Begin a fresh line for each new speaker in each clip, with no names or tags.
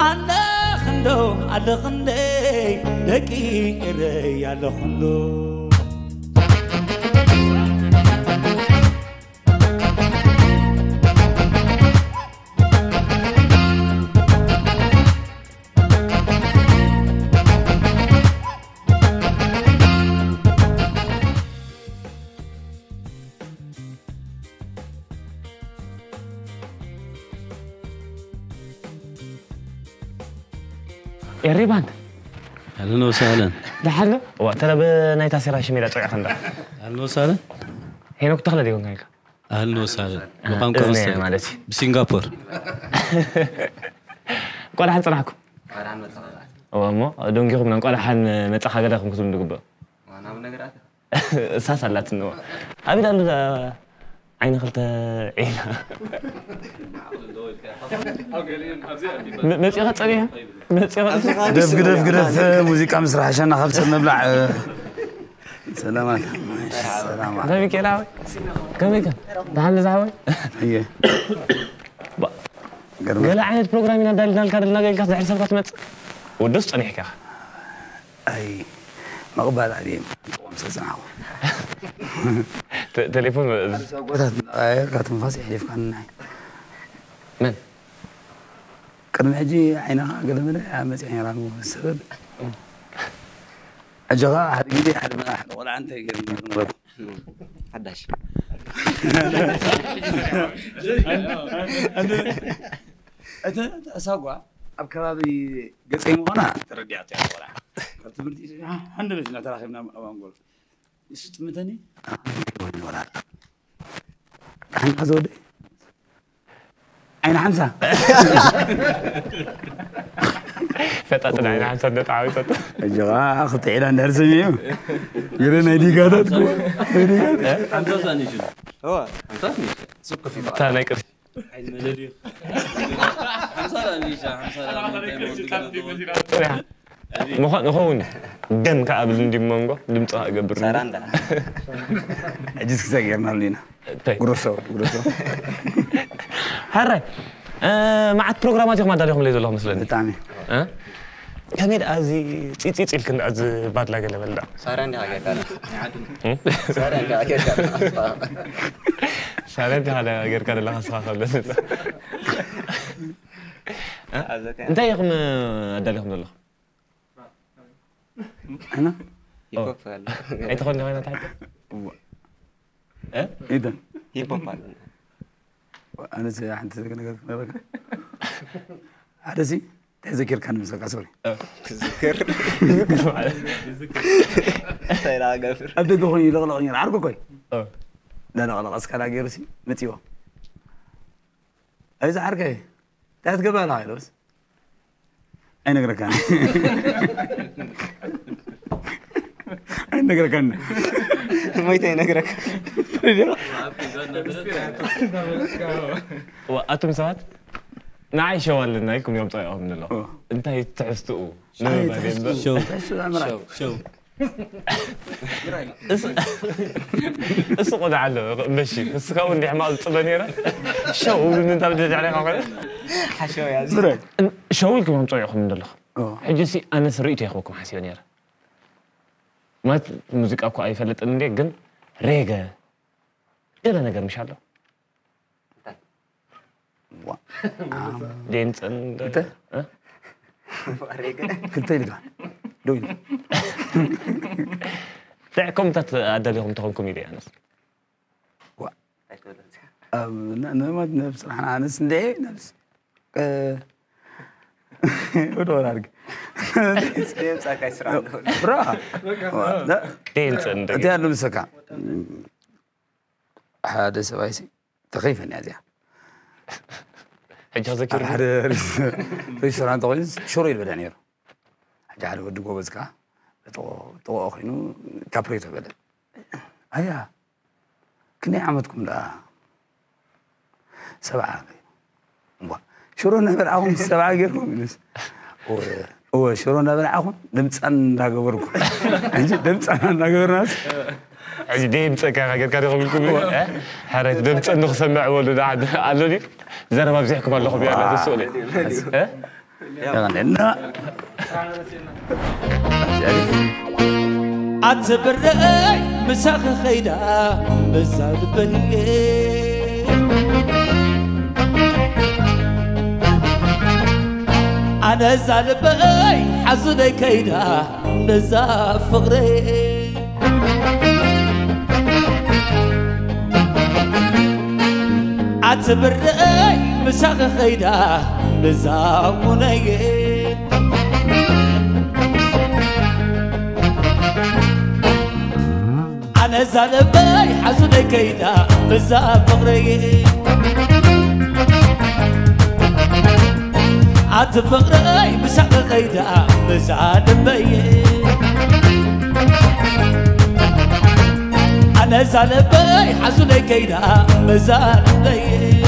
على خندي دقيقة على خندو
يا ريبان
اهلا وسهلا
لحالنا وقتنا بنايت سيرا شميلة طيب خندا
اهلا وسهلا
هنا كنت تخلى ديون هيك
اهلا وسهلا مقام كوستا
مالتي
بسنغافور
قال حن صراحكم وما دون جيكم من قال حن متخا غداكم كنتم دغبا
وانا من نغرات
ساسالات نو ابي دال عين خلت عينا متي غطريها متي
قدف موسيقى مسرح عشان خبص نبلع سلام عليكم سلام عليكم
دابي كيلاوي كم دحال زعوي
هي
قال عينت بروجرامينا دالنا الكادلنا قال كاس حساب كاتمت ودس صنيحك
اي مقبل عليهم مسسعوا
تليفون
سوقتها كانت مفاسي حليف كان
من
قدم حجي عينها قدم لي عمتي عين رامو السبب اجغا حد يجي حد ما احد ولا انت يقول
حداش
انت اساقوا بكبابي قصيم هنا ترديات يا ولا تبردي الحمد لله تراخبنا نقول يستمتني ولا عين حزودي عين حمزه
فتات عين حمزه نتعاوي
اجغا اخذت اعلان درسني يرنا دي قادت
حمزه ثاني شنو
هو
حمزه
سوق في
ثاني كرسي
عيد ميلادي حمزه حمزه
مخون دم كابل دي مانغو دم تا غبر
ساراندا
اجيس كسغيرنا لينا
طيب
غروسو
هري مع البروغرامات يوم ما دارهم ليزو لهم مثلا
بتامي
ها كميد ازي تيتي الكن از بعد لا قال بلا
ساراندا غير ساراندا غير
سارنت على غير كان الله خاصه بس انت يا اخي ادالهم الله
انا
يبوب
انت خلنا وين تحت ها
اذا
يبوب
انا سي انت نقول حدثي تذكر كان مسك سوري
تذكر سيرا غفر
ابدا دخل يلغلغ عارفه كوي
اه
لا لا خلاص كان غيرسي متيو اذا عاركه تتقبل هاي لوس اين نقرا كان اين نقرا كان
ميتين نقرك
واتم ساعات نعيش ولا نايكم يوم طيقهم من الله انت تحسوا
شو شو
اسقط على مشي بس كون دي حمال صبنيره شو انت بدي عليها
حشو يا
زرع
شو لكم يوم طيقهم من الله حجسي انا سريت يا اخوكم حسيونيره ما موسيقى اكو اي فلت اندي جن ريغا انا نغير ان شاء الله دينت
انت
ها
ريغا
كنت لك دوين
تعكم تتعدلهم تكون كوميدي انس
انا ما بصراحه انا انس ندعي نفس ودور ارق
سيم ساكاي سرا
برا لا
دينت اند
انت اللي مسكا هذا سوايسي تخيف اني ازيا
حج ذكر
هذا ريستوران تويز شوري البدانير جعل ود غوبزكا تو اخينو كابريتو بدل ايا كني عمتكم لا سبعه شورو نبر اخون سبعه غيركم هو شورو نبر اخون دمصان داغبركم انجي دمصان داغبرناس
عجدين سكا غير كان يقول لكم حريت دمصان نسمع ولد عاد قالوا لي زرما بزحكم الله بيا هذا السؤال ها
يغنينا
أتبرئي مساخ خيدا بزاد بني أنا زالبي حزني كيدا بزاد فقري أتبرئي مساخ خيدا بزاد بني أنا زالبي حزني كيدا بزاد فقري أتفقري مساق غيدا بزاد بي أنا زالبي حزني كيدا بزاد بي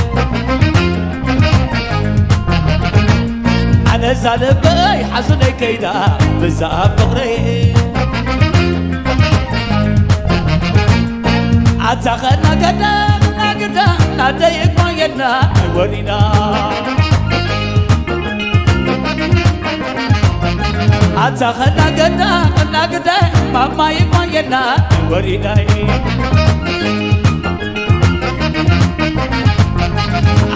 أنا زالبي حزني كيدا بزاد فقري أتخنا كدا نكدا ناديك ما ينا ورينا أتخنا كدا نكدا ما يما ينا ورينا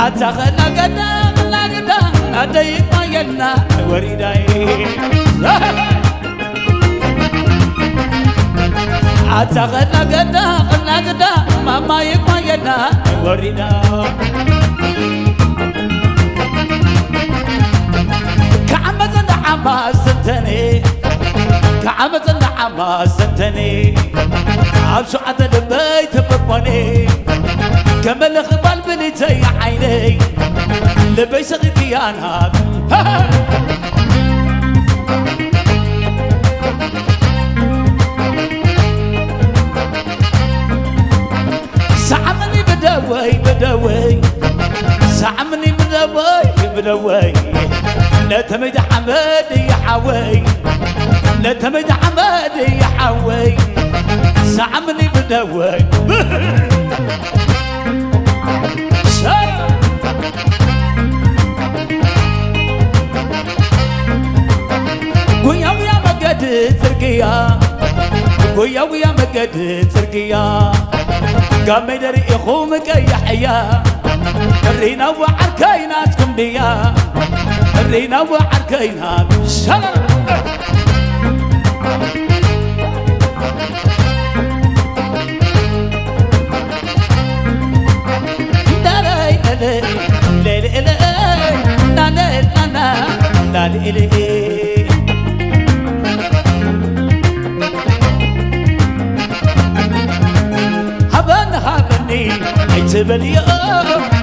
أتخنا كدا نكدا ناديك ما ينا ورينا أتغنى غدا ماما يما ينا ورينا كعمة عما سنتني كعمة عما سنتني عبشو عدد البيت ببوني كمل خبال بنيتي عيني لبيس غيانات سعمني بدوي سعمني بدوي لا تمد حمد يا حوي لا تمد حمد يا حوي سعمني بدوي ويا مقد تركيا ويا مقد تركيا قام يدري يخومك يا حيا الرينا وعركيناتكم ديا الرينا وعركينات شغل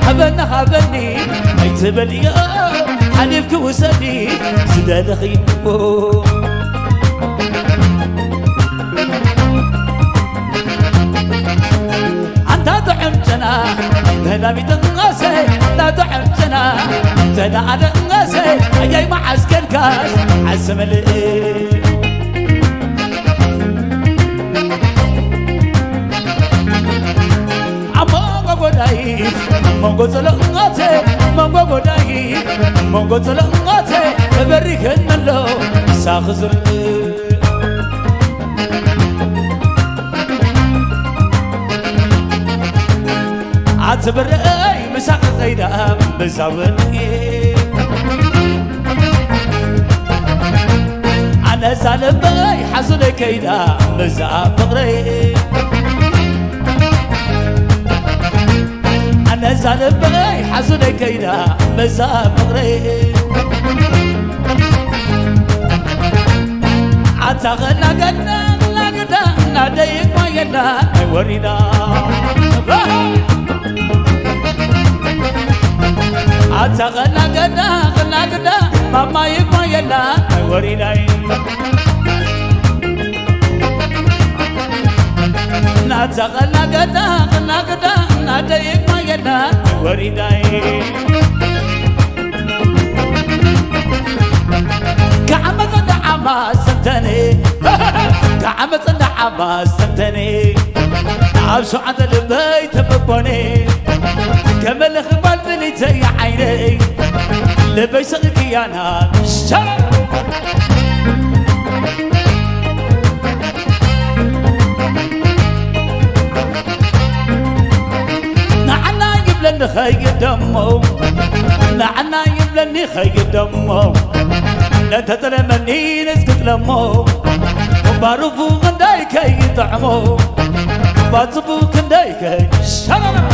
هبني هبني هبني حليفك وسدي زداد خيبو أنت دعمتنا أنا بتنقاسي أنت دعمتنا أنا على نقاسي أجاي مع عسكر كاس عزم لي مونغو زلقاتي مونغو داي مونغو زلقاتي بريك الملو ساخزر عتبرئي مساق غيدا بزاوني أنا زالبي حزني كيدا بزا فقري أنا زالبي حزني كيدا بزا فقري عتغنى قدا ناديك ما ينا ورينا عتغنى قدا ماما يما ينا ورينا ناتغنى قدا ناديك ما ينا ورينا كعمة عما سنتني كعمة عما سنتني عبشو عند البيت ببوني كمل خبال بليتي عيني لبيسك يا نار نعنا يبلن خي دمو نعنا يبلن خي دمو لا تتلمني نسكت لمو بعرفو غندايك يطعمو بعصبو كندايك شرنا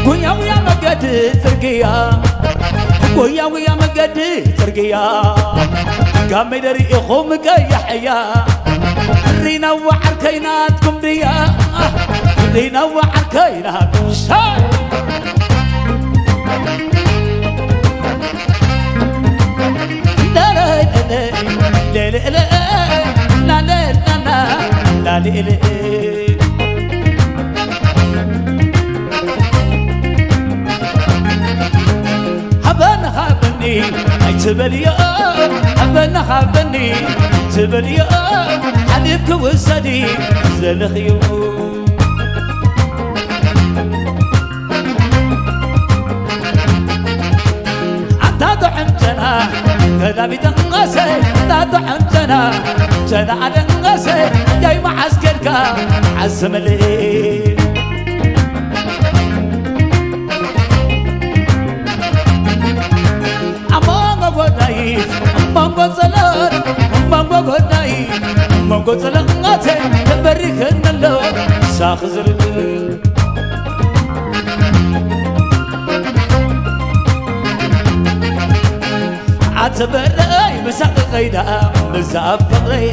قويا ويا مقد ترقيا قويا ويا مقد ترقيا قام يدري يخومك يا حيا رينا وعركيناتكم بيا رينا وعركيناتكم لا لا لا لا لا لا لا لا حبني أي تبليا حبني تبليا حبيبك وسدي زلخيو عتاد حمتنا كذا بتنقسي عتاد حمتنا كذا على انقسي جاي معسكرك عزم لي مانغو زلال مانغو غناي مانغو زلال غاتي تبريك نلو ساخزر عتبري مساق غيدا مزاب فقري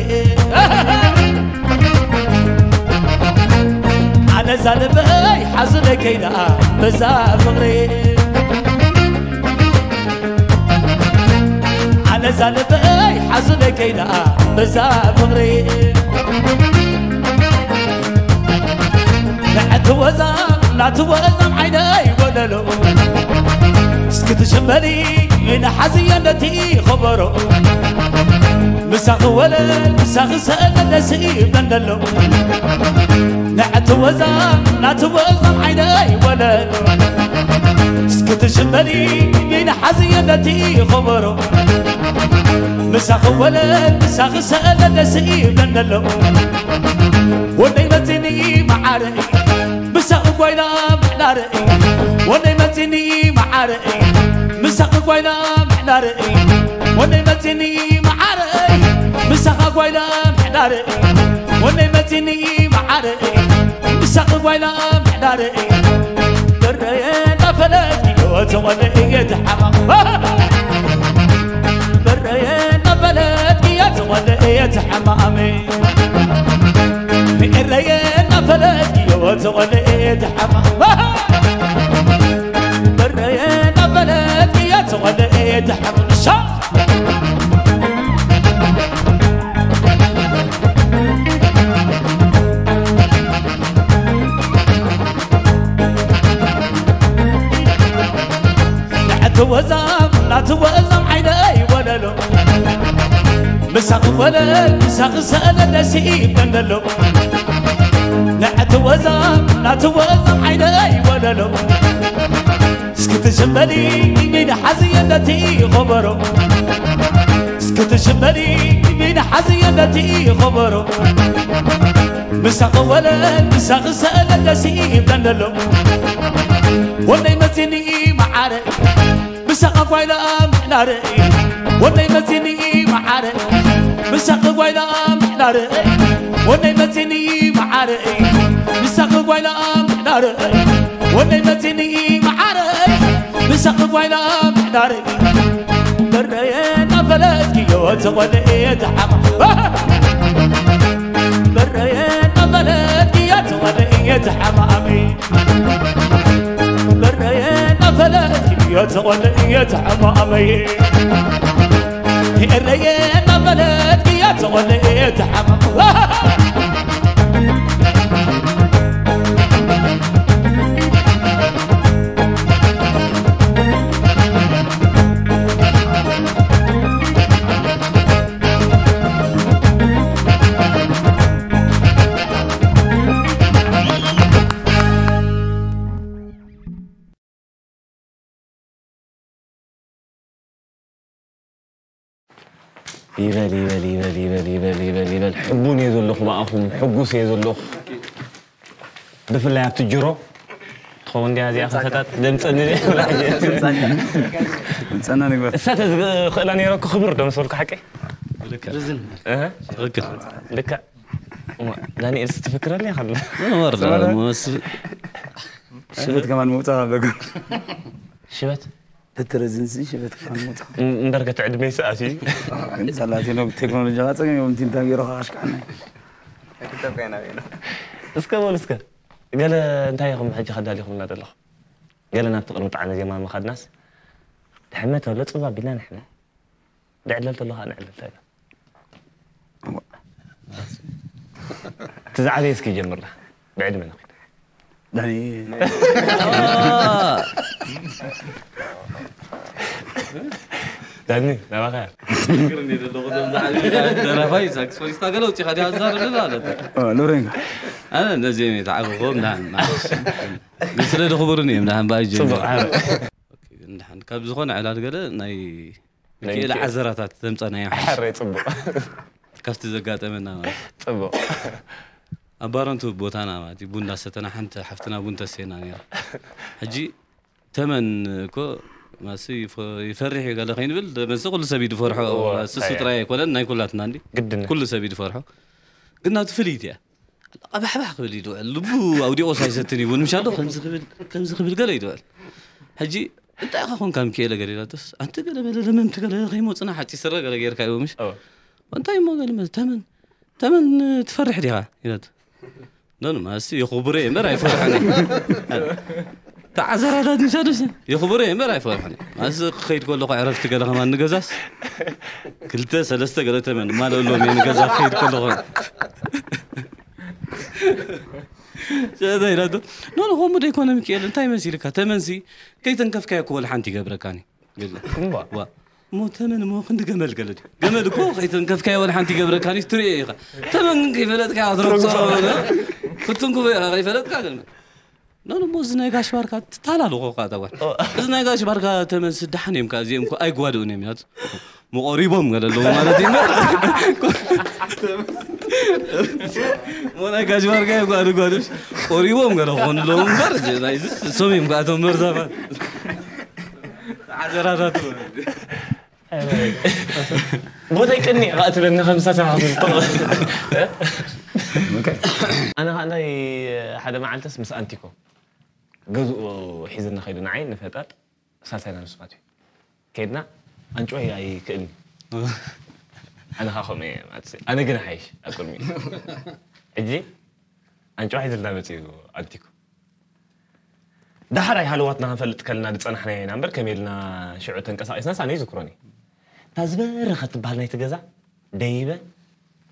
انا زالبي حزن كيدا مزاب فقري أنا زالبي حزن كيدا مزاب فقري لا توزم عيني ولا لو اسكت شمالي من حزينتي خبرو مساق ولا مساق سأل النسيب لندلو لا توزم عيني ولا لو اسكت شمالي من حزينتي خبرو مساق ولا مساق سأل النسيب لندلو ونيمتني معاري مساق قوينا محناري ونيمتني معاري مساق قوينا محناري ونيمتني معاري مساق قوينا محناري ونيمتني معاري مساق قوينا محناري درينا فلاتي وتولي يتحمم درينا فلاتي وتولي يتحممي الريان فلاتي وتولي يتحمم الريان فلاتي وتولي يتحمم لا توزم عيني ولا لو مساق ولا مساق سأل النسيب لندلو لا توزم عيني ولا لو اسكت شمالي من حزينتي خبرو اسكت شمالي من حزينتي خبرو مساق ولا مساق سأل النسيب لندلو ونيمتني معاري مساق قوينا محناري ونيمتني معاري مساق قوينا محناري ونيمتني معاري مساق قوينا محناري ونيمتني معاري مساق قوينا محناري برينا فلاتكي وتولي يتحمم برينا فلاتكي وتولي يتحممي برينا فلاتكي وتولي يتحممي الرينا فلاتكي وتولي يتحمم
يبل حبون يزلخ معهم حبوس يزلخ بفلا بتجرو تخون دي هذه أخذت دمتني ولا حاجة
نتسنى نقبل
الساتة خلاني راكو خبر دم سولك حكي
لك رزن
لك لاني إرست فكرة لي خلا
أنا مرة موس
شبت كمان موتها بقول
شبت
تترزنسي شبت كمان موتها
ندرك تعد ميساتي
سلاتي لو التكنولوجيا غاتك يوم تنتهي روح عشك عنها
كتاب كينا
اسكا ولا اسكا قال انت ياكم حاجه خداليكم نادر الله قال انا بتقرب عن زي ما خد ناس تحمته ولا تصبع بنا نحن دعللت الله انا عللت هذا تزعل يسكي جمر له بعد منك
داني
داني لا بخير
فكرني أنا فايزك سوي استقلوا تي خدي هزار لا
لورينغا
أنا نزيني تعرفهم نعم بس لا خبرني نعم باجي نحن كاب زخون على قال ناي كيل عزراتات تمصنا يا
حري صبو
كافت زغاطمنا
صبو
أبارنتو بوتانا ماتي بونا ستنا حنت حفتنا بونتا سينا نير حجي تمن كو ما سي يفرح قال خاين بل بس كل سبيد فرحه سستراي كل ناي كلاتنا عندي كل سبيد فرحه قلنا تفليت يا أبحبح قبل يدوال لبو أودي أوصي ستني بون مش عارف كم قبل قال يدوال حجي أنت أخون كم كيلا قال لا تس أنت قال بل لما أنت قال خيمو صنع حتى سر قال غير كايو مش وأنت يوم قال ما تمن تفرح ديها يلاد لا ما سي خبري ما راي فرحني تعذر هذا مشادس يا خبري ما راي فرحني ما خير كله عرفت قال ما نجزاس كلتا ثلاثه قال تمن ما لو لهم نجزا خير كله هذا يرادو نو هو مود ايكونوميك انت يمسيلك تمنسي كي تنكف كاي كول حنتي قبركاني قال وا مو تمن مو خند جمل قال جمل كو خي تنكف كاي ولا حنتي قبركاني تري تمن كيف فلت كاي اضرب كنتم كيف فلت كاي نو مو زناي غاش باركا تالالو قا تاوا زناي غاش باركا تمن سدحنيم كازيم كو اي غوادونيم يات مو قريبهم قال له مالتي وانا كاجوار كاي غادوش قريبهم قال هون لهم برج نايز سوميم قاتو مرزا عذرات بوتاي كني قاتل ان 5 ساعات انا حدا ما علتس مس انتيكو غزو حيزنا خيدنا عين نفطات سالساينا نسماتي كيدنا انجوي اي كني أنا خاخمي أنا جنا حيش أقول مين أجي أنت واحد اللي نبتي أنتيكو ده هراي حلواتنا فلت كلنا دت أنا حنين نمبر كميلنا شعوت انكسر ناس أنا يذكروني تزبر خدت بحالنا يتجزع دايبة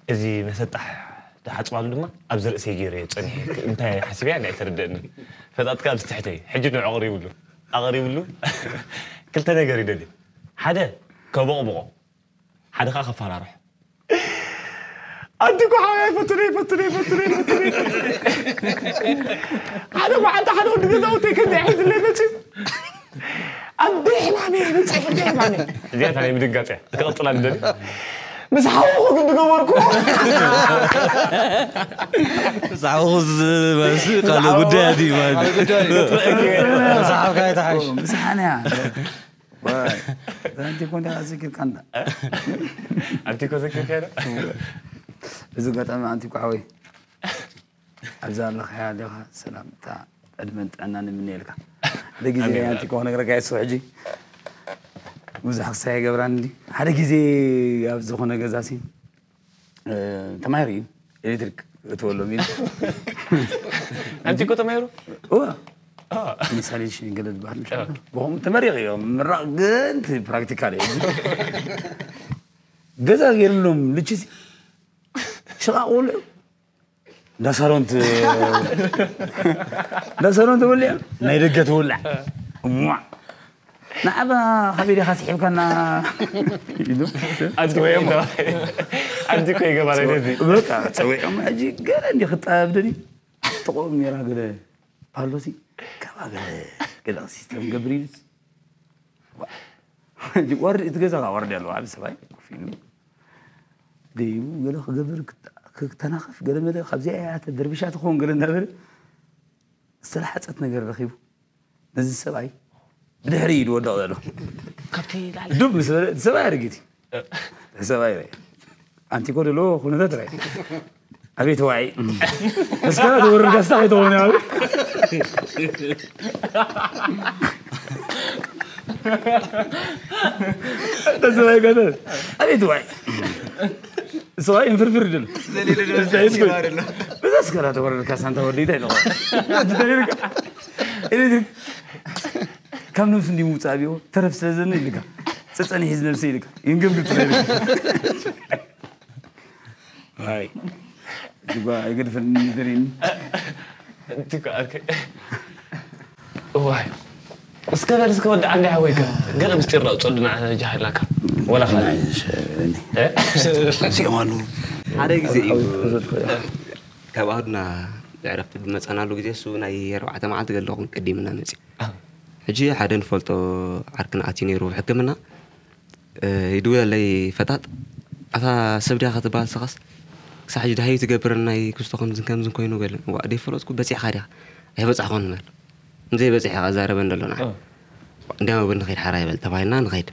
إذا مسطح تحت بعض لما أبزر سيجيري تصني أنت حسبي يعني تردني فذات كاب تحتي حجنا عقري ولو كلت أنا قريب لي حدا كبوبو حدا خا خفار اروح عندكو حاجه فتري حدا ما حدا ودي زوتي كده عيد اللي نتي أبيح معني نصيح معني زيادة أنا بدقاتي تقطع عندني بس حاول كنت جواركم بس قالوا قدادي ما
بس حاول كاي تحش بس أنا واي أنت كنت أذكر كنا
أنت كنت أذكر كنا
بس قلت أنا أنت كعوي أبزار لك يا لها سلام تا أدمنت أنا مني لك دقيقة أنت كون غير قاعد سوحجي مزحك سايق براني هذا كذي أبزخنا جزاسين تمارين إلكتريك تقول مين
أنت كنت تمارو
مثالي شيء قلت بعد بهم تمارين يوم رقنت براكتيكالي جزا غير لهم لتشي شو أقول ده صارونت ولا نيرجت ولا نعم خبيري خاسي كنا
أنت كوي قبل هذي
بقى سوي أم أجي قال عندي خطة بدني تقوم يا راجل بالوسي كواجه كده سيستم جبريل ورد إتجازا ورد يا لوعب سباي فينو ديو قال خجبر كتناخف قال ماذا خبزي عيات الدربيشات خون قال النبر الصراحة أتنا رخيبه نزل سبعي بدهري يودع له
كابتي تعال
دوب سبعي رجيتي سبعي أنت كل له خلنا ترى أبي توعي بس كذا تقول رجع توني أبي سبعي كذا أبي توعي سواء فرفر دل بس كذا تقول رجع سانتا ودي ده إيه كم نفسي موت أبيه ترى سلزني لك سأني هز نفسي لك ينقم بتريك هاي juga ikut fendirin
juga oke wah sekarang anda hawika قال مستر صدنا جاهل لك ولا خلاص
سي مالو هذا غزي كبعدنا عرفت بمصانا له غزي سو ناي 4 معلت قالكم قديمنا نسي حجي حدا نفلطو عركنا اتينيرو حكمنا يدوي لي فتات اتا سبدا خطبال سخص ساحج دهي تقبرنا يكستخون زنكم زن كوينو قال وادي فلوسكو بصي خاريا اي بصحون مال زي بصي غزاره بندلنا عندما بنخير حراي بل تبعنا نخيد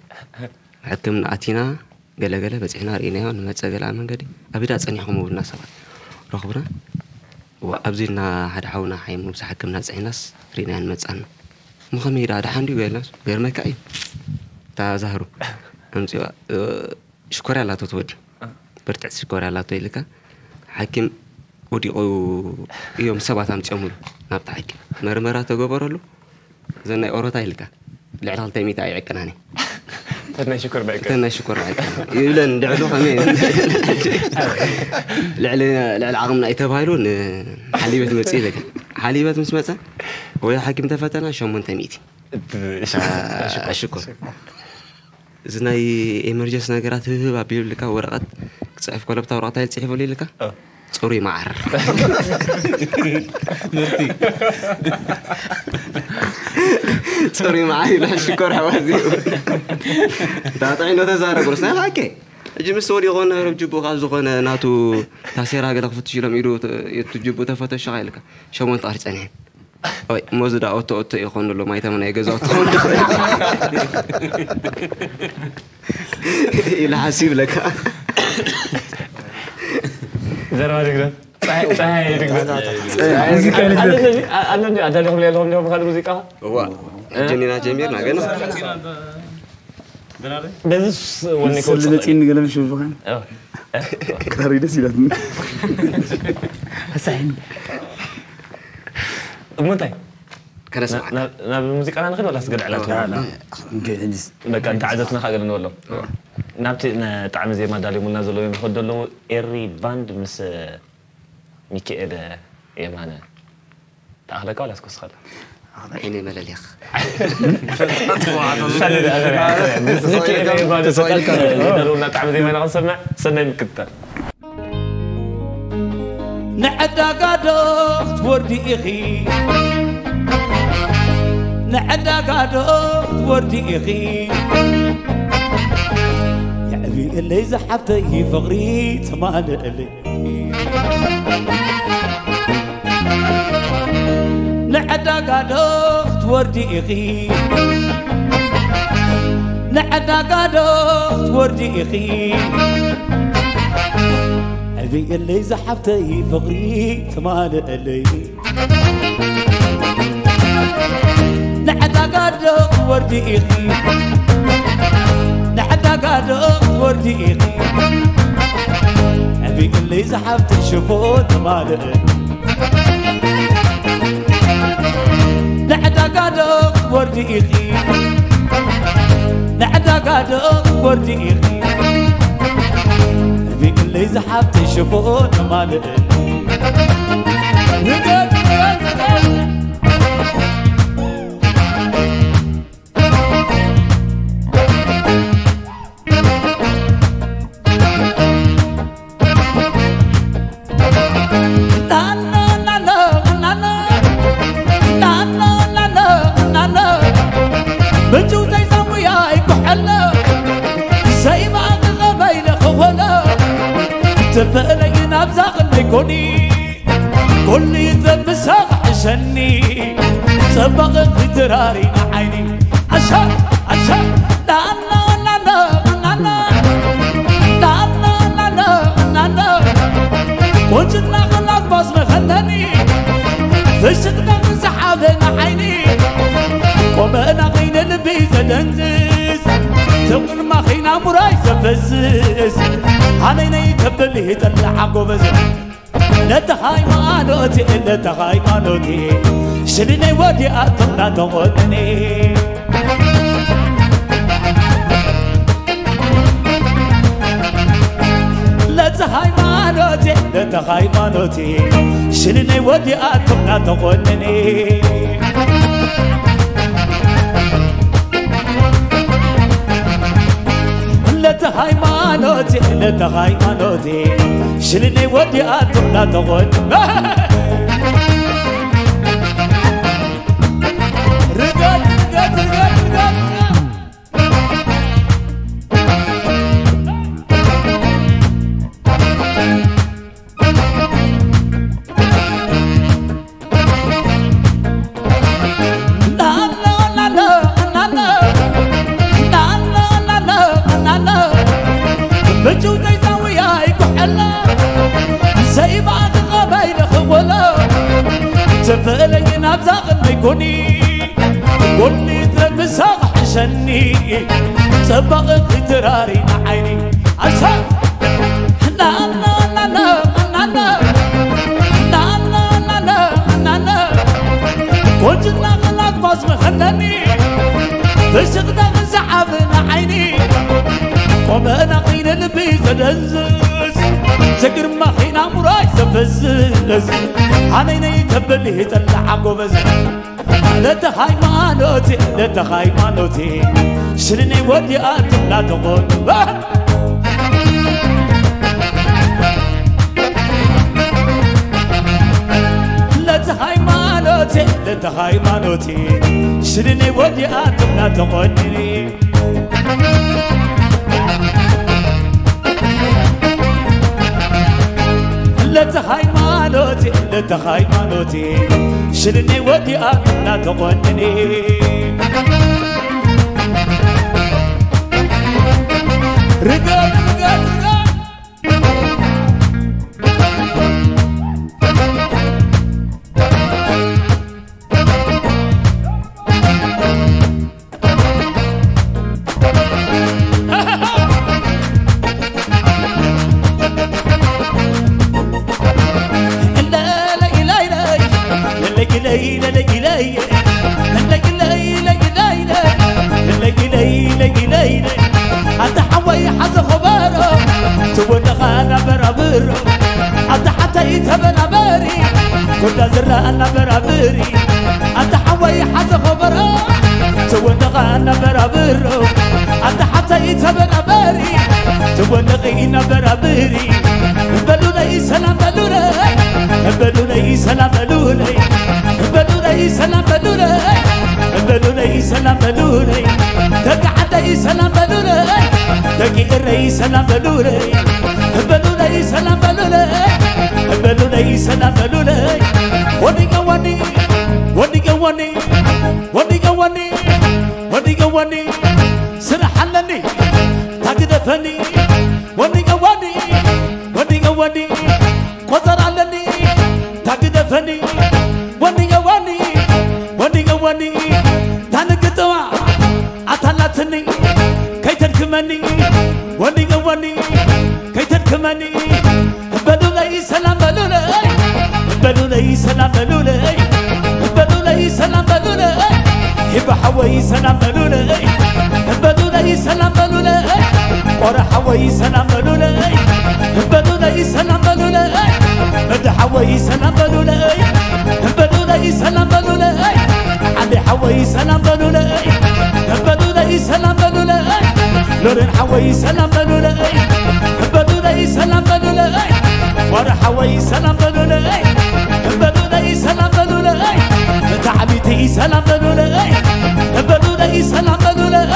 حكمنا اتينا قال بصينا رينا نمصقلا منغدي ابيدا صنيحكم بالناس رخبنا وابزينا حدا حونا حيم حكمنا صيناس رينا نمصان مخمير هذا حندي قالناس غير ما كاي تا زهرو امزي شكرا لا تتودي برتع شكرا لا تيلك حكيم ودي يوم 7 عام تشمل نبت حكيم مرمرة تجبرله زنا أوروتا يلك العرال تيمي تاعي عكناني
تنا شكر بعك
تنا شكر بعك يلن دعلو خمين لعل عقمنا يتبايلون حليبة مسيلك حليبة مسمسة ويا حكيم تفتنا شو تميتي شكر زناي إمرجنس نجارات هو بيقول لك ورقة تصحف كل بتاع ورقة تصحف لي لك صوري معر
نرتي
صوري معي لا شكر حوازي تعطينا تزارق ورسنا هاكي جيم سوري غون رجبو غاز غون ناتو تاسيرا قال فتش لهم يرو يتجبو تفتش شغالك شو من طارت انا اوي موزدا اوتو يخون له ما يتمنى يغزاو تخون الى حسيب لك
زرا دغ صحيح دغ انا لهم هذا موسيقى
هو جنينا جميرنا قالنا
بس وني كنت
سلتين قلم شوف كان كاريده سيلاتني حسين
متى
كان سمع
انا بالموسيقى انا نخدم ولا اسقد على
لا ممكن عندي
بقى انت عادتنا خاقل نقول نابتي طعم زي ما دالي منا زلو يخدو له ايري باند مس ميكائيل يمانا تاخلك ولا اسكو سخل
عيني ملاليخ
سند اغري ميكائيل يمانا سكت دارونا طعم زي ما نسمع سنه مكتر
نعدا قادوت وردي إخي نعدا قادوت وردي إخي يا أبي اللي زحبتي فقري تمال اللي نعدا قادوت وردي إخي نعدا قادوت وردي إخي أبي اللي زحبتي فقري تمال اللي نحدا قادو وردي إخي نحدا قادو وردي إخي أبي اللي زحبتي شوفو تمال اللي نحدا قادو وردي إخي نحدا قادو وردي إخي اللي زحبت يشوفون مال بجوتي سويا يكحلنا زي ما غبينا خونا تفقلي نبزاق الميكوني كل تمساق عشاني سبق قدراري عيني عشان لانا وجدنا خلاص بصمة خلاني فشتنا من سحابنا عيني وما خينا نبي زدنزز تقول ما خينا مراي زفزز علينا يتبل يطلع قبز لا تخاي مالوتي لا تخاي مالوتي شلني ودي أطلع تغني لا تخاي مالوتي لا تخاي مالوتي شلني ودي أطلع تغني لا تخاي مالوتي لا تخاي مالوتي شلني ودي أطلع تغني تفقلي نبزاق الميكوني قولي تلمساق عشاني سبق قدراري عيني عشان لا وجدنا غلط بصمة خلاني فشقنا من سحابنا عيني وما نقينا نبي زدزز سكر ما خينا مراي زفزز علينا يتبل يطلع قبز لا تخاي مالوتي لا تخاي مالوتي شلني ودي أطلع تقول لا تخاي مالوتي لا تخاي مالوتي شلني ودي أطلع تقولني لا تخاي مالوتي لا تخاي مالوتي شلني ودي أنا تغنني رقاب أتحوي حز خباره تودخانا برابر أتحتى يتبنا باري كل زرنا برابري أتحوي حز خبره تودخانا برابر أتحتى يتبنا باري تودخينا برابري بلولي سلام بلولي بلولي سلام بلولي بلولي سلام بلولي بلولي سلام بلولي تقعد سلام بلولي تقي الرئيس سلام بلولي بلولي سلام بلولي بلولي سلام بلولي ودي قواني ودي قواني ودي قواني ودي قواني سرح لني تقدفني ودي قواني ودي قواني قدر علني تقدفني ودي قواني ودي قواني تنقطع عطلتني كي تركمني ودي قواني كي تركمني بلولي سلام بلولي بلولي سلام بلولي بلولي سلام بلولي هبة حوي سلام بلولي بلولي سلام بلولي ورا حوي سلام بلولي بلولي سلام بلولي بد حوي سلام بلولي بلولي سلام بلولي عندي حوي سلام بلولي بلولي سلام بلولي لورين حوي سلام بلولي بلولي سلام بلولي ورا حوي سلام بلولي بلولي سلام بلولي تعبيتي سلام بلولي بلولي سلام بلولي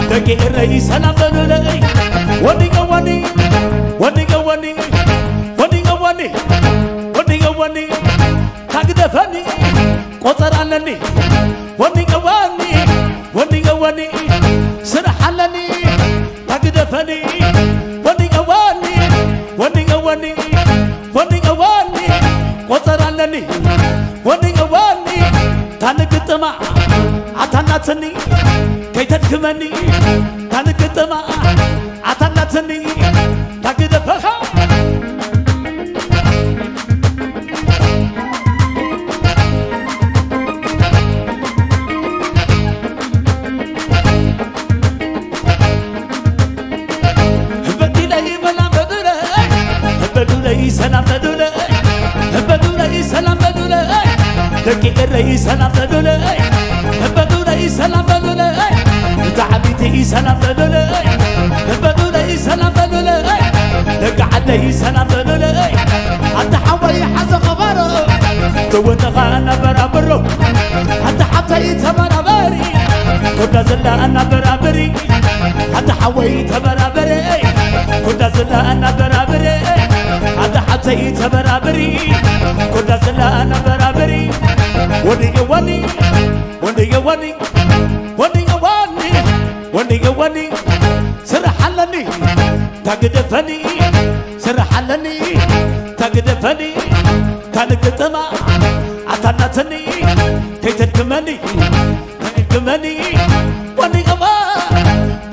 دقي الرئيس سلام بلولي ودي قواني ودي قواني قطر علني وني قواني وني قواني سرح علني تقدفني وني قواني وني قواني وني قواني قطر علني وني قواني تانك الطمع عتناتني كي تدخمني تانك الطمع عتناتني تقدفها سلام بدولي بدولي سلام بدولي دقيق الرئيس سلام بدولي بدولي سلام بدولي تعبيتي سلام بدولي بدولي سلام بدولي دقعدي سلام بدولي حتى حوي حز خبره تونغا انا برابرو حتى حتى تبرابري كنا زلا انا برابري حتى حوي تبرابري كنا زلا انا برابري حتى حتى تبرابري كنا زلا انا برابري وني وني وني وني وني وني وني وني سرح لني تقدفني سرح لني تقدفني كان قطمع عتناتني كي تدكمني تدكمني وني قوا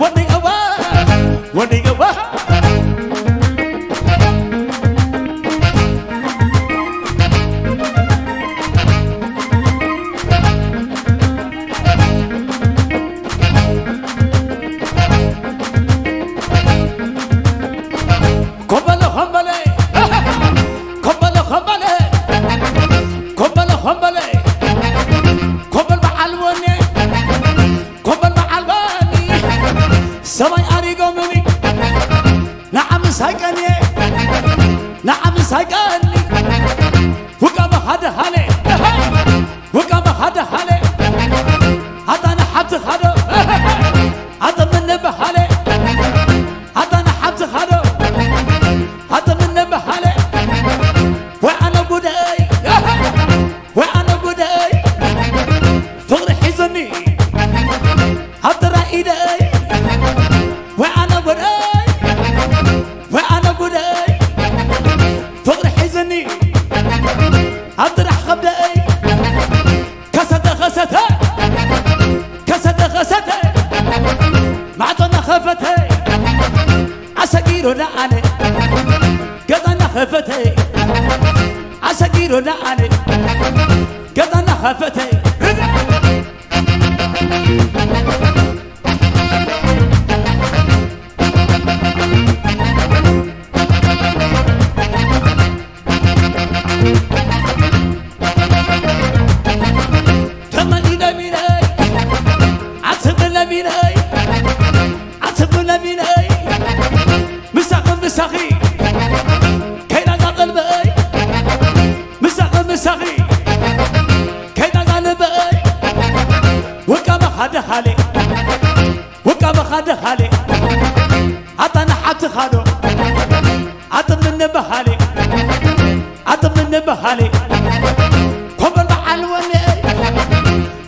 وني قوا وني قوا سايقني وقام هذا حالي وقام هذا حالي هذا انا حط هذا هذا من بحالي هذا انا حط هذا هذا من بحالي وانا بداي وانا بداي فغر حزني هذا رايداي وانا بداي وانا بداي فغر حزني أطرح خبدأي كسد غسته كسد غسته معطنا خفتي عسكيرو لعنة قضنا خفتي عسكيرو لعنة قضنا خفتي مساخي كينا قلبي مساخي كينا قلبي وكما خد حالي وكما خد حالي عطنا حط خادو عطم من بحالي عطم من بحالي كبر بعلوني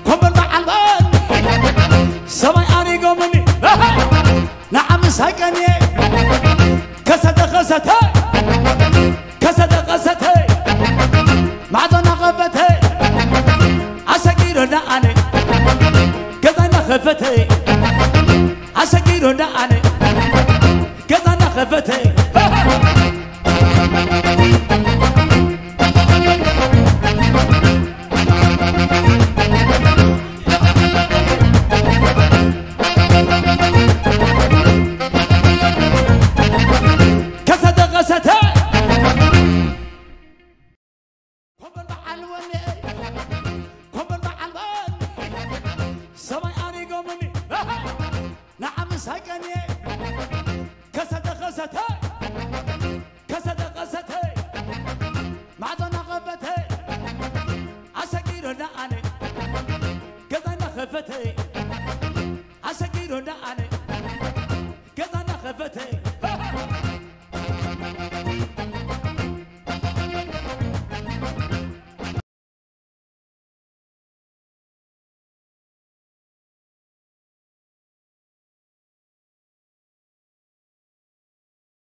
كبر بعلوني سماي اني قومني نعم سايقني كسد غزته